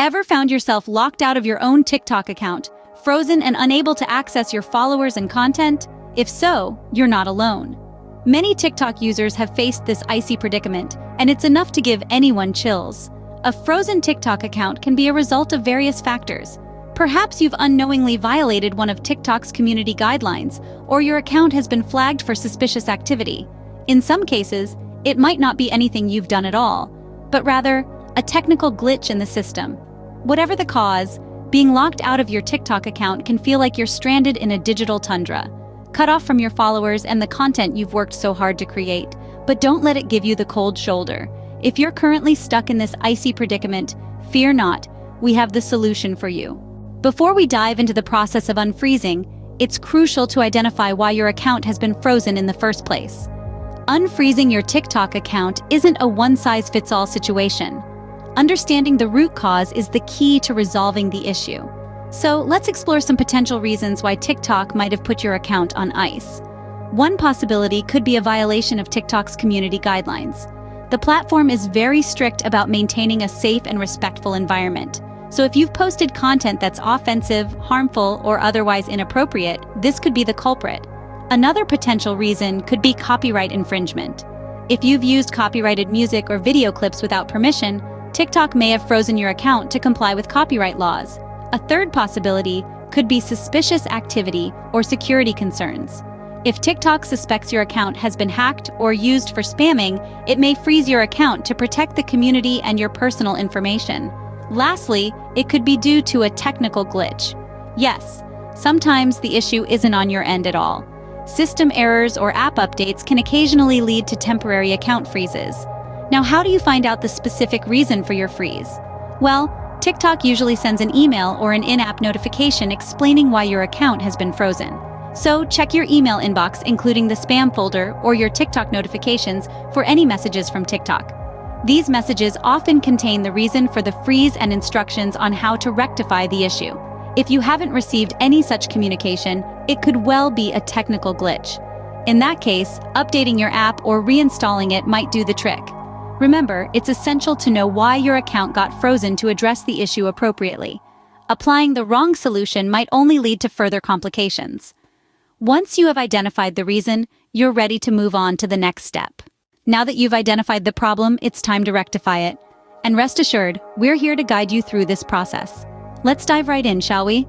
Ever found yourself locked out of your own TikTok account, frozen and unable to access your followers and content? If so, you're not alone. Many TikTok users have faced this icy predicament, and it's enough to give anyone chills. A frozen TikTok account can be a result of various factors. Perhaps you've unknowingly violated one of TikTok's community guidelines, or your account has been flagged for suspicious activity. In some cases, it might not be anything you've done at all, but rather a technical glitch in the system. Whatever the cause, being locked out of your TikTok account can feel like you're stranded in a digital tundra, cut off from your followers and the content you've worked so hard to create. But don't let it give you the cold shoulder. If you're currently stuck in this icy predicament, fear not, we have the solution for you. Before we dive into the process of unfreezing, it's crucial to identify why your account has been frozen in the first place. Unfreezing your TikTok account isn't a one-size-fits-all situation. Understanding the root cause is the key to resolving the issue. So let's explore some potential reasons why TikTok might have put your account on ice. One possibility could be a violation of TikTok's community guidelines. The platform is very strict about maintaining a safe and respectful environment. So if you've posted content that's offensive, harmful, or otherwise inappropriate, this could be the culprit. Another potential reason could be copyright infringement. If you've used copyrighted music or video clips without permission, TikTok may have frozen your account to comply with copyright laws. A third possibility could be suspicious activity or security concerns. If TikTok suspects your account has been hacked or used for spamming, it may freeze your account to protect the community and your personal information. Lastly, it could be due to a technical glitch. Yes, sometimes the issue isn't on your end at all. System errors or app updates can occasionally lead to temporary account freezes. Now, how do you find out the specific reason for your freeze? Well, TikTok usually sends an email or an in-app notification explaining why your account has been frozen. So check your email inbox, including the spam folder or your TikTok notifications, for any messages from TikTok. These messages often contain the reason for the freeze and instructions on how to rectify the issue. If you haven't received any such communication, it could well be a technical glitch. In that case, updating your app or reinstalling it might do the trick. Remember, it's essential to know why your account got frozen to address the issue appropriately. Applying the wrong solution might only lead to further complications. Once you have identified the reason, you're ready to move on to the next step. Now that you've identified the problem, it's time to rectify it. And rest assured, we're here to guide you through this process. Let's dive right in, shall we?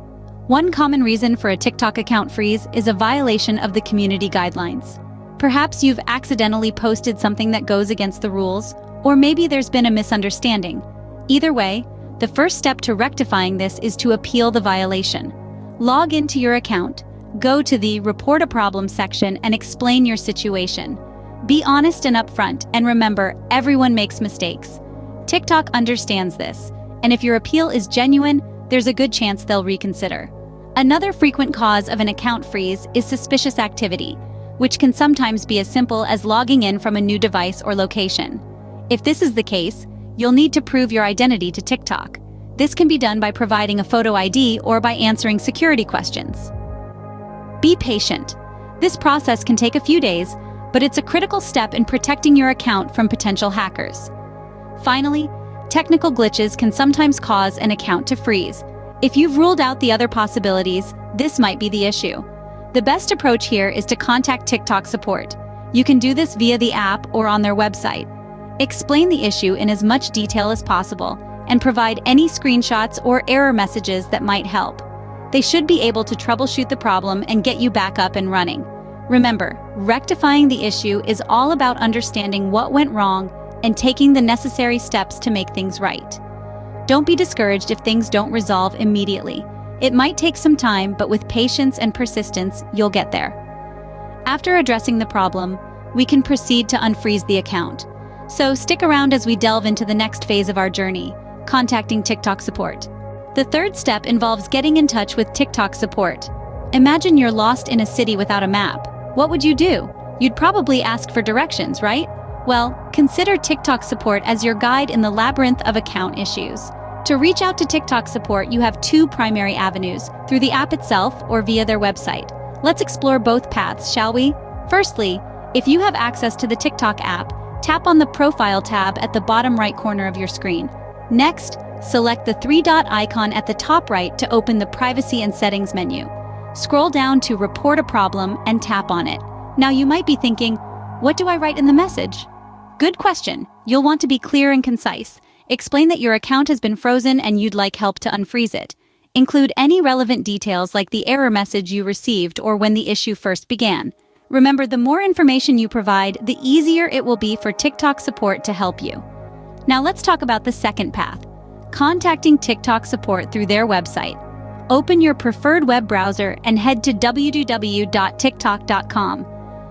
One common reason for a TikTok account freeze is a violation of the community guidelines. Perhaps you've accidentally posted something that goes against the rules, or maybe there's been a misunderstanding. Either way, the first step to rectifying this is to appeal the violation. Log into your account, go to the Report a Problem section and explain your situation. Be honest and upfront, and remember, everyone makes mistakes. TikTok understands this, and if your appeal is genuine, there's a good chance they'll reconsider. Another frequent cause of an account freeze is suspicious activity, which can sometimes be as simple as logging in from a new device or location. If this is the case, you'll need to prove your identity to TikTok. This can be done by providing a photo ID or by answering security questions. Be patient. This process can take a few days, but it's a critical step in protecting your account from potential hackers. Finally, technical glitches can sometimes cause an account to freeze. If you've ruled out the other possibilities, this might be the issue. The best approach here is to contact TikTok support. You can do this via the app or on their website. Explain the issue in as much detail as possible and provide any screenshots or error messages that might help. They should be able to troubleshoot the problem and get you back up and running. Remember, rectifying the issue is all about understanding what went wrong and taking the necessary steps to make things right. Don't be discouraged if things don't resolve immediately. It might take some time, but with patience and persistence, you'll get there. After addressing the problem, we can proceed to unfreeze the account. So stick around as we delve into the next phase of our journey, contacting TikTok support. The third step involves getting in touch with TikTok support. Imagine you're lost in a city without a map. What would you do? You'd probably ask for directions, right? Well, consider TikTok support as your guide in the labyrinth of account issues. To reach out to TikTok support, you have two primary avenues, through the app itself or via their website. Let's explore both paths, shall we? Firstly, if you have access to the TikTok app, tap on the Profile tab at the bottom right corner of your screen. Next, select the three-dot icon at the top right to open the Privacy and Settings menu. Scroll down to Report a Problem and tap on it. Now you might be thinking, what do I write in the message? Good question. You'll want to be clear and concise. Explain that your account has been frozen and you'd like help to unfreeze it. Include any relevant details like the error message you received or when the issue first began. Remember, the more information you provide, the easier it will be for TikTok support to help you. Now let's talk about the second path, contacting TikTok support through their website. Open your preferred web browser and head to www.tiktok.com.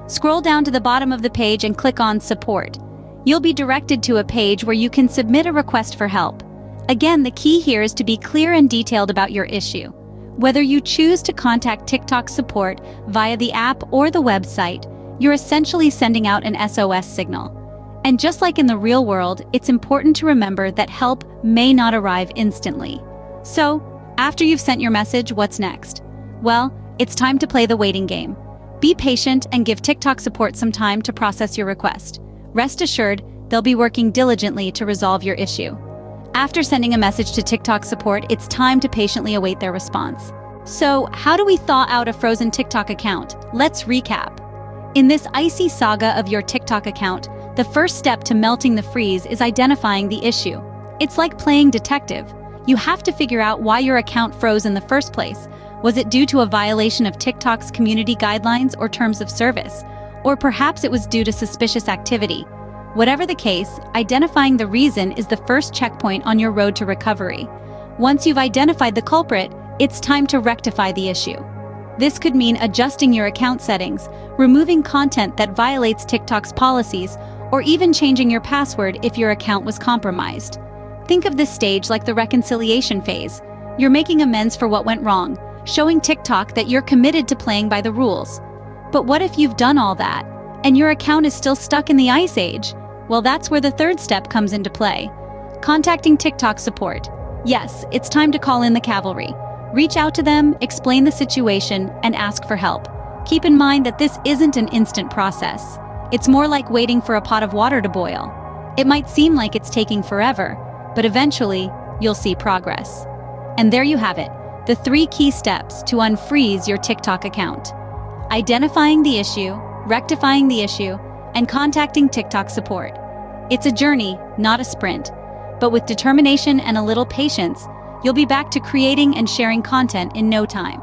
Scroll down to the bottom of the page and click on Support. You'll be directed to a page where you can submit a request for help. Again, the key here is to be clear and detailed about your issue. Whether you choose to contact TikTok support via the app or the website, you're essentially sending out an SOS signal. And just like in the real world, it's important to remember that help may not arrive instantly. So, after you've sent your message, what's next? Well, it's time to play the waiting game. Be patient and give TikTok support some time to process your request. Rest assured, they'll be working diligently to resolve your issue. After sending a message to TikTok support, it's time to patiently await their response. So, how do we thaw out a frozen TikTok account? Let's recap. In this icy saga of your TikTok account, the first step to melting the freeze is identifying the issue. It's like playing detective. You have to figure out why your account froze in the first place. Was it due to a violation of TikTok's community guidelines or terms of service? Or perhaps it was due to suspicious activity. Whatever the case, identifying the reason is the first checkpoint on your road to recovery. Once you've identified the culprit, it's time to rectify the issue. This could mean adjusting your account settings, removing content that violates TikTok's policies, or even changing your password if your account was compromised. Think of this stage like the reconciliation phase. You're making amends for what went wrong, showing TikTok that you're committed to playing by the rules. But what if you've done all that, and your account is still stuck in the ice age? Well, that's where the third step comes into play. Contacting TikTok support. Yes, it's time to call in the cavalry. Reach out to them, explain the situation, and ask for help. Keep in mind that this isn't an instant process. It's more like waiting for a pot of water to boil. It might seem like it's taking forever, but eventually, you'll see progress. And there you have it, the 3 key steps to unfreeze your TikTok account. Identifying the issue, rectifying the issue, and contacting TikTok support. It's a journey, not a sprint. But with determination and a little patience, you'll be back to creating and sharing content in no time.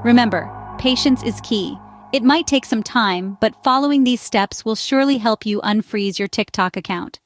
Remember, patience is key. It might take some time, but following these steps will surely help you unfreeze your TikTok account.